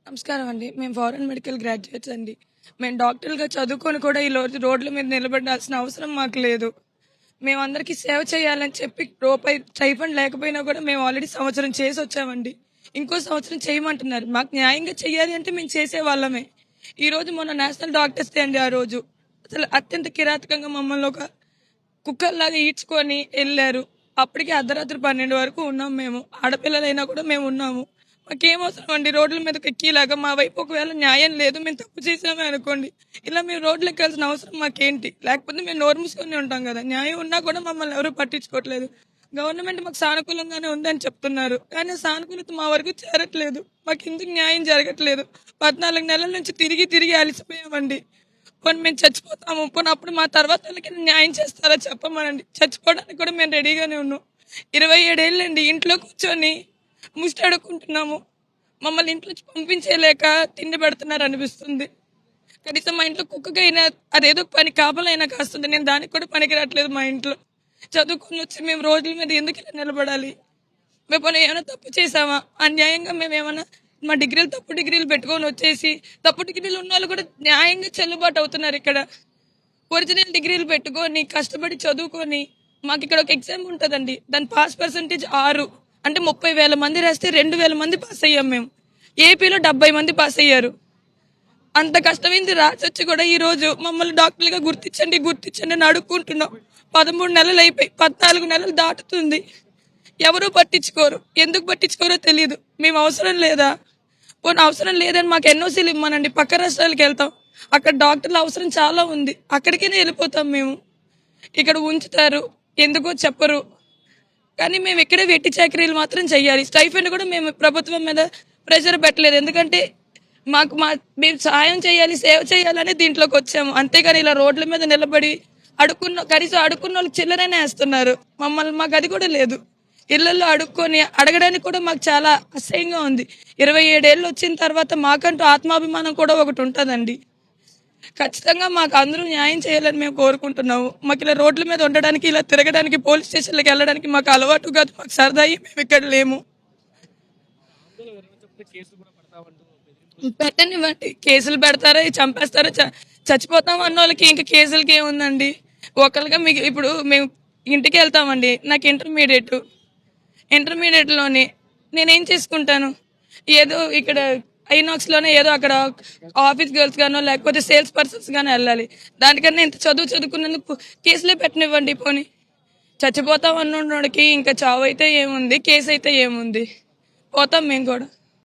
నమస్కారం అండి. మేము ఫారెన్ మెడికల్ గ్రాడ్యుయేట్స్ అండి. మేము డాక్టర్లుగా చదువుకొని కూడా ఈ రోజు రోడ్ల మీద నిలబడాల్సిన అవసరం మాకు లేదు. మేమందరికీ సేవ చేయాలని చెప్పి రూపాయి స్టైఫండ్ లేకపోయినా కూడా మేము ఆల్రెడీ సంవత్సరం చేసి వచ్చామండి. ఇంకో సంవత్సరం చేయమంటున్నారు. మాకు న్యాయంగా చేయాలి అంటే మేము చేసేవాళ్ళమే. ఈ రోజు మొన్న నేషనల్ డాక్టర్స్ డే అండి. ఆ రోజు అసలు అత్యంత కిరాతకంగా మమ్మల్ని ఒక కుక్కల్లాగా ఈడ్చుకొని వెళ్ళారు. అప్పటికి అర్ధరాత్రి 12 వరకు ఉన్నాం మేము. ఆడపిల్లలైనా కూడా మేము ఉన్నాము. మాకేమవసరం అండి రోడ్ల మీదకి ఎక్కిలాగా. మా వైపు ఒకవేళ న్యాయం లేదు, మేము తప్పు చేసామే అనుకోండి, ఇలా మేము రోడ్లు ఎక్కాల్సిన అవసరం మాకేంటి? లేకపోతే మేము నోరు మూసుకొని ఉంటాం కదా. న్యాయం ఉన్నా కూడా మమ్మల్ని ఎవరూ పట్టించుకోవట్లేదు. గవర్నమెంట్ మాకు సానుకూలంగానే ఉందని చెప్తున్నారు, కానీ సానుకూలత మా వరకు చేరట్లేదు. మాకు ఎందుకు న్యాయం జరగట్లేదు? 14 నెలల నుంచి తిరిగి తిరిగి అలసిపోయామండి. పోనీ మేము చచ్చిపోతాము, పోనీ అప్పుడు మా తర్వాత వాళ్ళకి న్యాయం చేస్తారా చెప్పమనండి. చచ్చిపోవడానికి కూడా మేము రెడీగానే ఉన్నాం. 27 ఏళ్ళండి ఇంట్లో కూర్చొని ముష్టి అడుక్కుంటున్నాము. మమ్మల్ని ఇంట్లో పంపించేయలేక తిండి పెడుతున్నారు అనిపిస్తుంది. కనీసం మా ఇంట్లో కుక్కకైనా అదేదో పని కాపలైనా కాస్తుంది. నేను దానికి కూడా పనికి రావట్లేదు. మా ఇంట్లో చదువుకొని వచ్చి మేము రోజుల మీద ఎందుకు ఇలా నిలబడాలి? మేము ఏమైనా తప్పు చేసామా? అన్యాయంగా మేము ఏమైనా మా డిగ్రీలు తప్పు డిగ్రీలు పెట్టుకొని వచ్చేసి తప్పు డిగ్రీలు ఉన్న వాళ్ళు కూడా న్యాయంగా చెల్లుబాటు అవుతున్నారు. ఇక్కడ ఒరిజినల్ డిగ్రీలు పెట్టుకొని కష్టపడి చదువుకొని మాకు ఇక్కడ ఒక ఎగ్జామ్ ఉంటుందండి. దాని పాస్ పర్సంటేజ్ 6. అంటే 30,000 మంది రాస్తే 2,000 మంది పాస్ అయ్యాం మేము. ఏపీలో 70 మంది పాస్ అయ్యారు. అంత కష్టమైంది రాసొచ్చి కూడా ఈ రోజు మమ్మల్ని డాక్టర్లుగా గుర్తించండి గుర్తించండి అని అడుక్కుంటున్నాం. 13 నెలలు అయిపోయి 14 నెలలు దాటుతుంది. ఎవరూ పట్టించుకోరు. ఎందుకు పట్టించుకోరో తెలియదు. మేము అవసరం లేదా? పోనీ అవసరం లేదని మాకు ఎన్ఓసీలు ఇవ్వమనండి. పక్క రాష్ట్రాలకు వెళ్తాం. అక్కడ డాక్టర్ల అవసరం చాలా ఉంది. అక్కడికైనా వెళ్ళిపోతాం మేము. ఇక్కడ ఉంచుతారు, ఎందుకో చెప్పరు. కానీ మేము ఇక్కడే వెట్టి చాకరీలు మాత్రం చెయ్యాలి. స్టైఫండ్ కూడా మేము ప్రభుత్వం మీద ప్రెషర్ పెట్టలేదు. ఎందుకంటే మేము సాయం చేయాలి, సేవ చేయాలని దీంట్లోకి వచ్చాము. అంతేగాని ఇలా రోడ్ల మీద నిలబడి కనీసం అడుక్కున్న వాళ్ళకి చిల్లరైనా వేస్తున్నారు. మాకు అది కూడా లేదు. ఇళ్లలో అడుక్కొని అడగడానికి కూడా మాకు చాలా అసహ్యంగా ఉంది. 27 ఏళ్ళు వచ్చిన తర్వాత మాకంటూ ఆత్మాభిమానం కూడా ఒకటి ఉంటుందండి. ఖచ్చితంగా మాకు అందరూ న్యాయం చేయాలని మేము కోరుకుంటున్నాము. మాకు ఇలా రోడ్ల మీద ఉండడానికి, ఇలా తిరగడానికి, పోలీస్ స్టేషన్లకు వెళ్ళడానికి మాకు అలవాటు కాదు, మాకు సరదాయి మేము ఇక్కడ లేము. పెట్టనివ్వండి, కేసులు పెడతారా, చంపేస్తారా, చచ్చిపోతాం అన్న వాళ్ళకి ఇంకా కేసులకి ఏముందండి? ఒకరిగా మీకు ఇప్పుడు మేము ఇంటికి వెళ్తామండి. నాకు ఇంటర్మీడియట్లోనే నేనేం చేసుకుంటాను? ఏదో ఇక్కడ ఐనాక్స్లోనే ఏదో అక్కడ ఆఫీస్ గర్ల్స్ గానో లేకపోతే సేల్స్ పర్సన్స్ గానో వెళ్ళాలి. దానికన్నా ఇంత చదువుకున్నందుకు కేసులే పెట్టనివ్వండి. పోనీ చచ్చిపోతాం అన్నోడికి ఇంకా చావు అయితే ఏముంది, కేసు అయితే ఏముంది? పోతాం మేము కూడా.